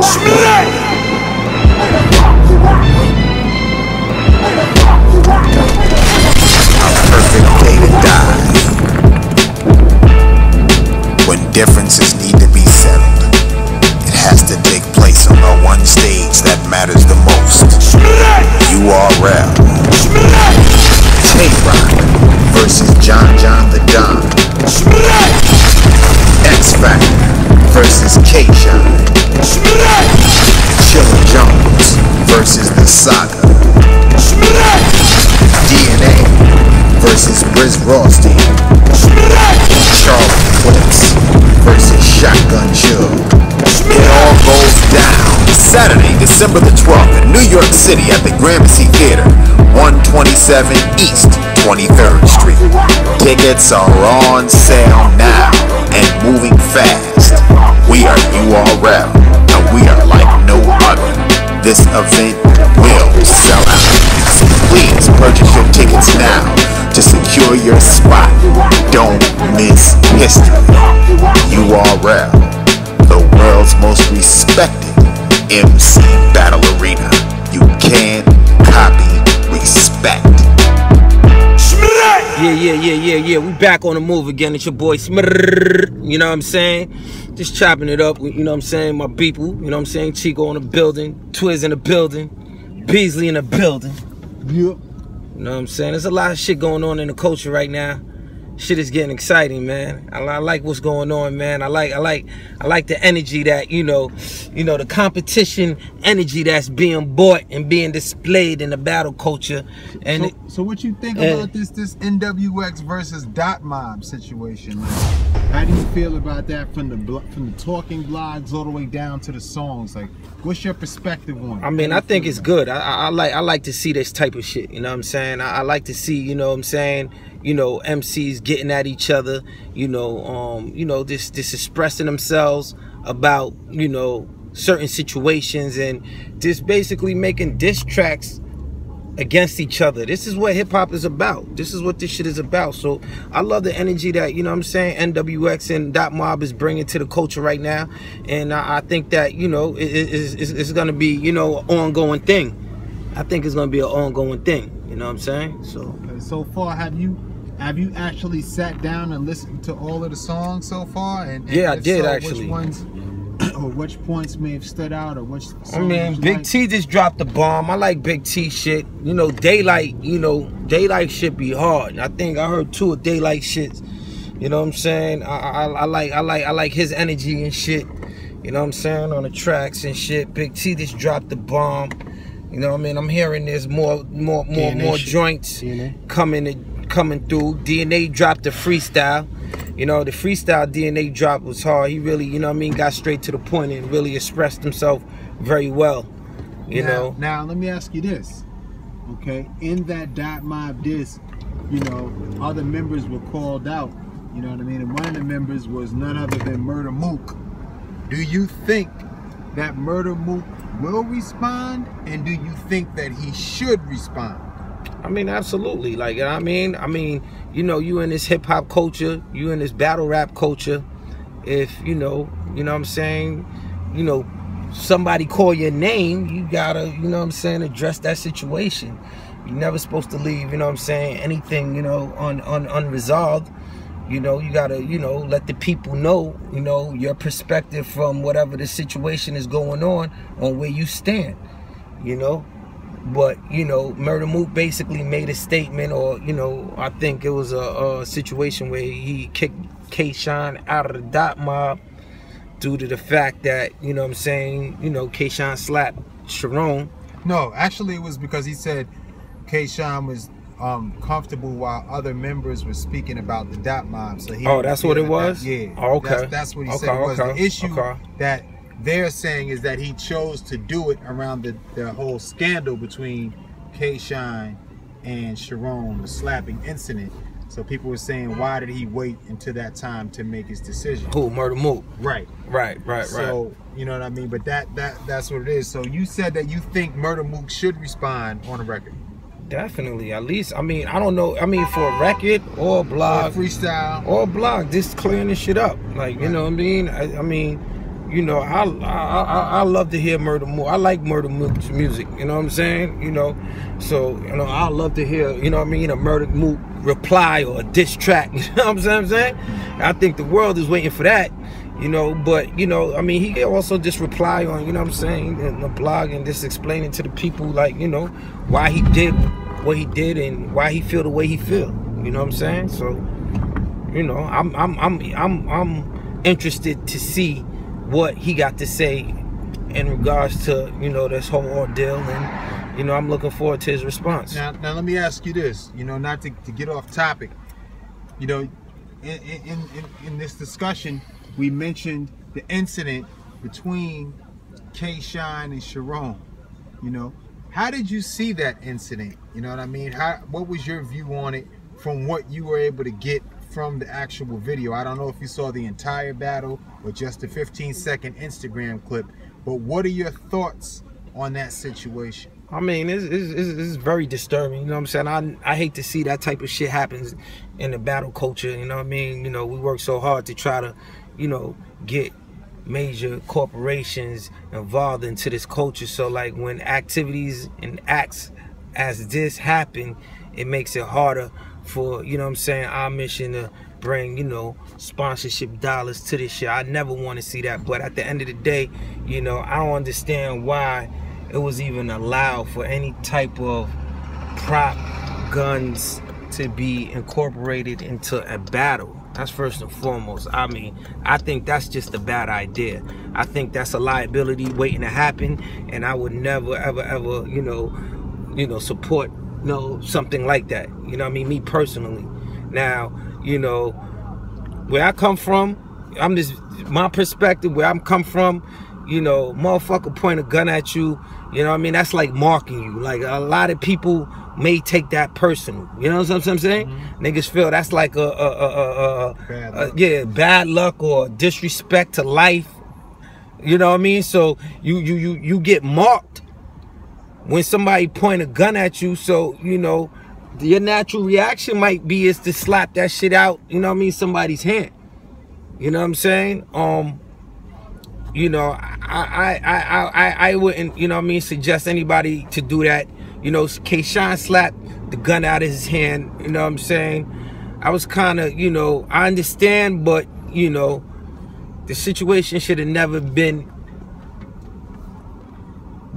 Perfect day to die. When differences need to be settled, it has to take place on the one stage that matters the most. URL. Charron versus John the Don. X Factor versus K-Shine. Chilla Jones versus the Saga. DNA versus Briz Rothstein. Charron Clips versus Shotgun Jug. It all goes down Saturday, December the 12th in New York City at the Gramercy Theater, 127 East 23rd Street. Tickets are on sale now and moving fast. We are URL and we are like no other. This event will sell out. So please purchase your tickets now to secure your spot. Don't miss history. URL, the world's most respected MC battle arena. You can't copy respect. Yeah. We back on the move again. It's your boy Smrrr. You know what I'm saying? Just chopping it up. You know what I'm saying? My people. You know what I'm saying? Chico in the building. Twiz in the building. Beasley in the building. Yep. You know what I'm saying? There's a lot of shit going on in the culture right now. Shit is getting exciting, man. I like what's going on, man. I like the energy that, you know, the competition energy that's being bought and being displayed in the battle culture. And so what you think about this NWX versus DOT MOB situation? How do you feel about that from the talking blogs all the way down to the songs? Like, what's your perspective on it? I mean, I think it's good. I like to see this type of shit. You know what I'm saying? I like to see, you know what I'm saying, you know, MCs getting at each other, you know, this expressing themselves about, you know, certain situations and just basically making diss tracks against each other. This is what hip-hop is about. This is what this shit is about. So I love the energy that, you know what I'm saying, NWX and DOT MOB is bringing to the culture right now. And I think that, you know, it's going to be, you know, an ongoing thing. I think it's going to be an ongoing thing. You know what I'm saying? So okay, so far, have you actually sat down and listened to all of the songs so far? And yeah, I did actually. Which ones, or which points may have stood out, or which songs? I mean, Big T just dropped the bomb. I like Big T shit. You know, Daylight. You know, Daylight shit be hard. I think I heard 2 of Daylight shits. You know what I'm saying? I like his energy and shit. You know what I'm saying, on the tracks and shit. Big T just dropped the bomb. You know what I mean? I'm hearing there's more joints coming through. DNA dropped the freestyle. You know, the freestyle DNA drop was hard. He really, you know what I mean, got straight to the point and really expressed himself very well. You know. Now let me ask you this. Okay, in that DOT MOB diss, you know, other members were called out. You know what I mean? And one of the members was none other than Murder Mook. Do you think that Murder Mook will respond, and do you think that he should respond? I mean, absolutely. Like, I mean, you know, you in this hip hop culture, you in this battle rap culture. If you know what I'm saying, you know, somebody call your name, you gotta, you know what I'm saying, address that situation. You're never supposed to leave, you know what I'm saying, anything, you know, unresolved. You know, you gotta, you know, let the people know, you know, your perspective from whatever the situation is going on where you stand, you know. But, you know, Murder Mook basically made a statement, or, you know, I think it was a situation where he kicked K-Shine out of the DOT MOB due to the fact that, you know what I'm saying, you know, K-Shine slapped Charron. No, actually it was because he said K-Shine was comfortable while other members were speaking about the DOT MOB. So he that's what it was? Yeah. Oh, okay. That's what he said. It was the issue that they're saying is that he chose to do it around the whole scandal between K-Shine and Charron, the slapping incident. So people were saying, why did he wait until that time to make his decision? Who, Murder Mook? Right. So, you know what I mean? But that's what it is. So you said that you think Murder Mook should respond on a record. Definitely, at least, I mean, I don't know, I mean, for a record or a blog. Or a freestyle. Or a blog, just clearing this shit up. Like, you know what I mean? I mean, you know, I love to hear Murder Mook. I like Murder Mook's music, you know what I'm saying? You know, so, you know, I love to hear, you know what I mean, a Murder Mook reply or a diss track, you know what I'm saying? I think the world is waiting for that, you know, but, you know, I mean, he can also just reply on, you know what I'm saying, in the blog and just explaining to the people, like, you know, why he did what he did and why he feel the way he feel, you know what I'm saying? So, you know, I'm interested to see what he got to say in regards to, you know, this whole ordeal, and, you know, I'm looking forward to his response. Now let me ask you this, you know, not to get off topic, you know, in this discussion, we mentioned the incident between K-Shine and Charron, you know. How did you see that incident? You know what I mean? What was your view on it from what you were able to get from the actual video? I don't know if you saw the entire battle or just a 15-second Instagram clip, but what are your thoughts on that situation? I mean, it's very disturbing, you know what I'm saying? I hate to see that type of shit happens in the battle culture, you know what I mean? You know, we work so hard to try to, you know, get major corporations involved into this culture. So, like, when activities and acts as this happen, it makes it harder for, you know what I'm saying, our mission to bring, you know, sponsorship dollars to this shit. I never want to see that, but at the end of the day, you know, I don't understand why it was even allowed for any type of prop guns to be incorporated into a battle. That's first and foremost. I mean, I think that's just a bad idea. I think that's a liability waiting to happen, and I would never, ever, you know, support, you know, something like that. You know what I mean? Me personally. Now, you know, where I come from, I'm just, my perspective, where I'm come from, you know, motherfucker point a gun at you, you know what I mean? That's like marking you. Like, a lot of people may take that personal. You know what I'm saying? Niggas feel that's like bad luck or disrespect to life. You know what I mean? So you get marked when somebody point a gun at you. So, you know, your natural reaction might be is to slap that shit out, you know what I mean, somebody's hand. You know what I'm saying? You know, I wouldn't, you know what I mean, suggest anybody to do that. You know, K-Shine slapped the gun out of his hand, you know what I'm saying? I was kind of, you know, I understand, but, you know, the situation should have never been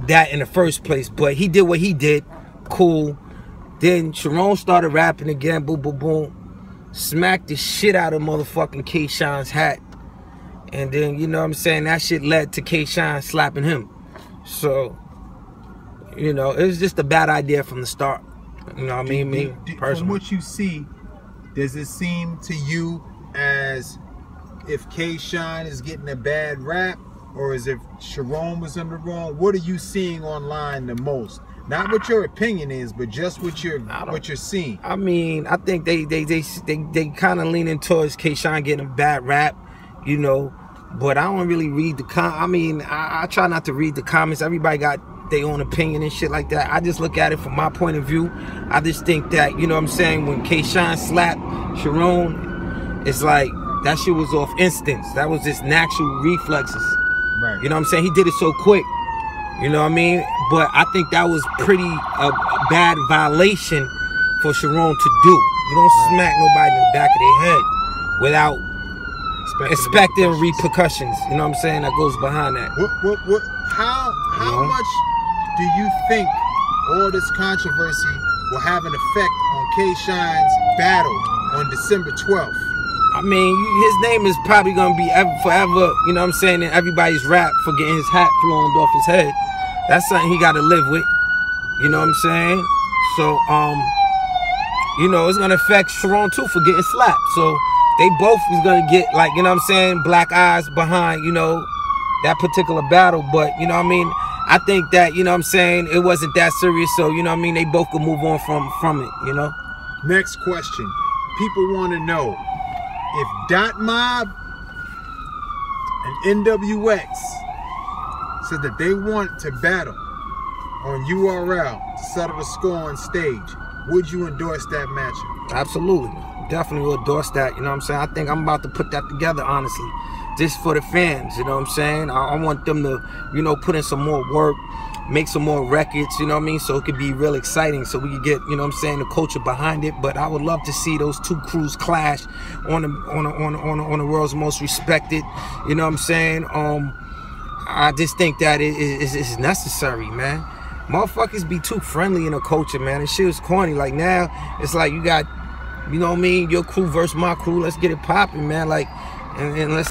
that in the first place. But he did what he did, cool. Then Charron started rapping again, boom, boom, boom. Smacked the shit out of motherfucking K-Shine's hat. And then, you know what I'm saying, that shit led to K-Shine slapping him. So, you know, it was just a bad idea from the start. You know what I mean? Me personally. From what you see, does it seem to you as if K-Shine is getting a bad rap, or as if Charron was in the wrong? What are you seeing online the most? Not what your opinion is, but just what you're seeing. I mean, I think they kind of leaning towards K-Shine getting a bad rap, you know. But I don't really read the I mean, I try not to read the comments. Everybody got their own opinion and shit like that. I just look at it from my point of view. I just think that, you know what I'm saying, when K-Shine slapped Charron, it's like that shit was off instance. That was just natural reflexes. Right. You know what I'm saying? He did it so quick. You know what I mean? But I think that was pretty a bad violation for Charron to do. You don't smack nobody in the back of their head without expecting repercussions. You know what I'm saying? That goes behind that. How much do you think all this controversy will have an effect on K-Shine's battle on December 12th? I mean, his name is probably gonna be forever, you know what I'm saying, in everybody's rap for getting his hat flown off his head. That's something he gotta live with. You know what I'm saying? So, you know, it's gonna affect Charron too for getting slapped. So they both is gonna get, like, you know what I'm saying, black eyes behind, you know, that particular battle. But, you know what I mean, I think that, you know what I'm saying, it wasn't that serious. So, you know what I mean, they both could move on from it, you know. Next question. People want to know if Dot Mob and NWX said that they want to battle on URL to settle the score on stage, would you endorse that matchup? Absolutely. Definitely will endorse that. You know what I'm saying? I think I'm about to put that together, honestly. just for the fans, you know what I'm saying? I want them to, you know, put in some more work, make some more records, you know what I mean? So it could be real exciting, so we could get, you know what I'm saying, the culture behind it. But I would love to see those two crews clash on the world's most respected, you know what I'm saying? I just think that it's necessary, man. Motherfuckers be too friendly in the culture, man. And shit is corny. Like now, it's like you got, you know what I mean, your crew versus my crew. Let's get it popping, man. Like, and let's